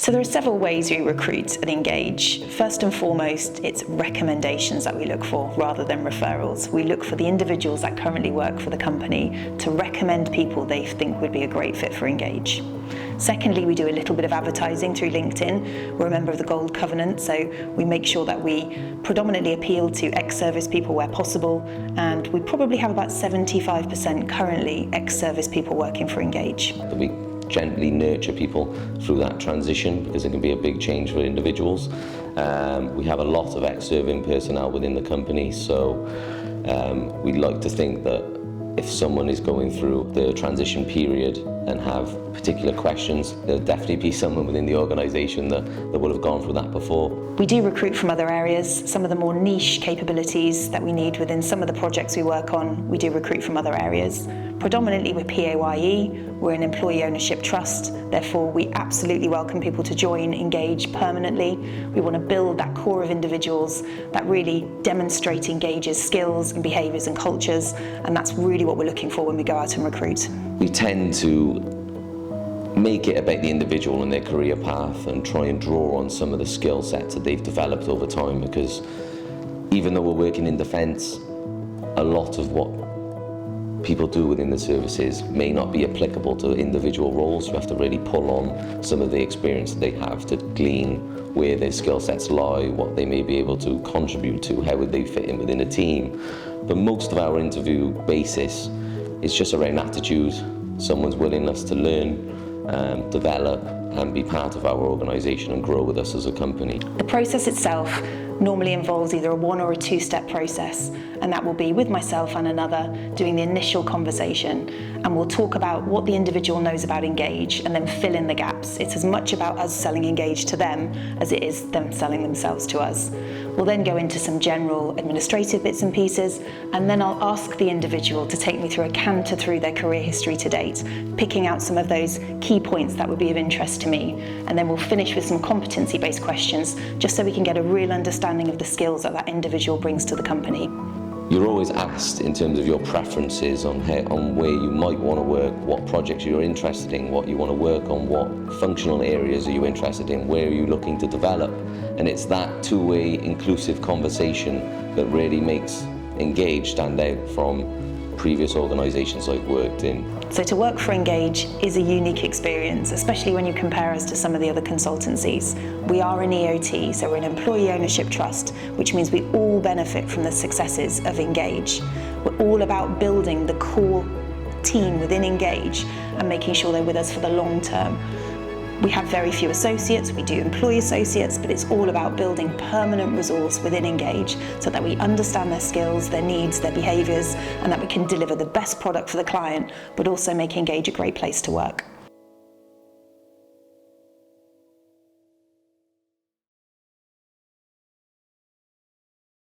So there are several ways we recruit at Engage. First and foremost, it's recommendations that we look for rather than referrals. We look for the individuals that currently work for the company to recommend people they think would be a great fit for Engage. Secondly, we do a little bit of advertising through LinkedIn. We're a member of the Gold Covenant, so we make sure that we predominantly appeal to ex-service people where possible, and we probably have about 75% currently ex-service people working for Engage. We gently nurture people through that transition because it can be a big change for individuals. We have a lot of ex-serving personnel within the company, so we'd like to think that if someone is going through the transition period and have particular questions, there'll definitely be someone within the organisation that will have gone through that before. We do recruit from other areas. Some of the more niche capabilities that we need within some of the projects we work on, we do recruit from other areas. Predominantly we're PAYE, we're an employee ownership trust, therefore we absolutely welcome people to join Engage permanently. We want to build that core of individuals that really demonstrate Engage's skills and behaviours and cultures, and that's really what we're looking for when we go out and recruit. We tend to make it about the individual and their career path and try and draw on some of the skill sets that they've developed over time, because even though we're working in defence, a lot of what people do within the services may not be applicable to individual roles. You have to really pull on some of the experience that they have to glean where their skill sets lie, what they may be able to contribute to, how would they fit in within a team. But most of our interview basis is just around attitude, someone's willingness to learn, develop and be part of our organisation and grow with us as a company. The process itself normally involves either a one or a two-step process, and that will be with myself and another doing the initial conversation, and we'll talk about what the individual knows about Engage and then fill in the gaps. It's as much about us selling Engage to them as it is them selling themselves to us. We'll then go into some general administrative bits and pieces, and then I'll ask the individual to take me through a canter through their career history to date, picking out some of those key points that would be of interest to me, and then we'll finish with some competency-based questions just so we can get a real understanding of the skills that that individual brings to the company. You're always asked in terms of your preferences on where you might want to work, what projects you're interested in, what you want to work on, what functional areas are you interested in, where are you looking to develop. And it's that two-way inclusive conversation that really makes Engage stand out from previous organisations I've worked in. So to work for Engage is a unique experience, especially when you compare us to some of the other consultancies. We are an EOT, so we're an employee ownership trust, which means we all benefit from the successes of Engage. We're all about building the core team within Engage and making sure they're with us for the long term. We have very few associates, we do employee associates, but it's all about building permanent resource within Engage so that we understand their skills, their needs, their behaviours, and that we can deliver the best product for the client, but also make Engage a great place to work.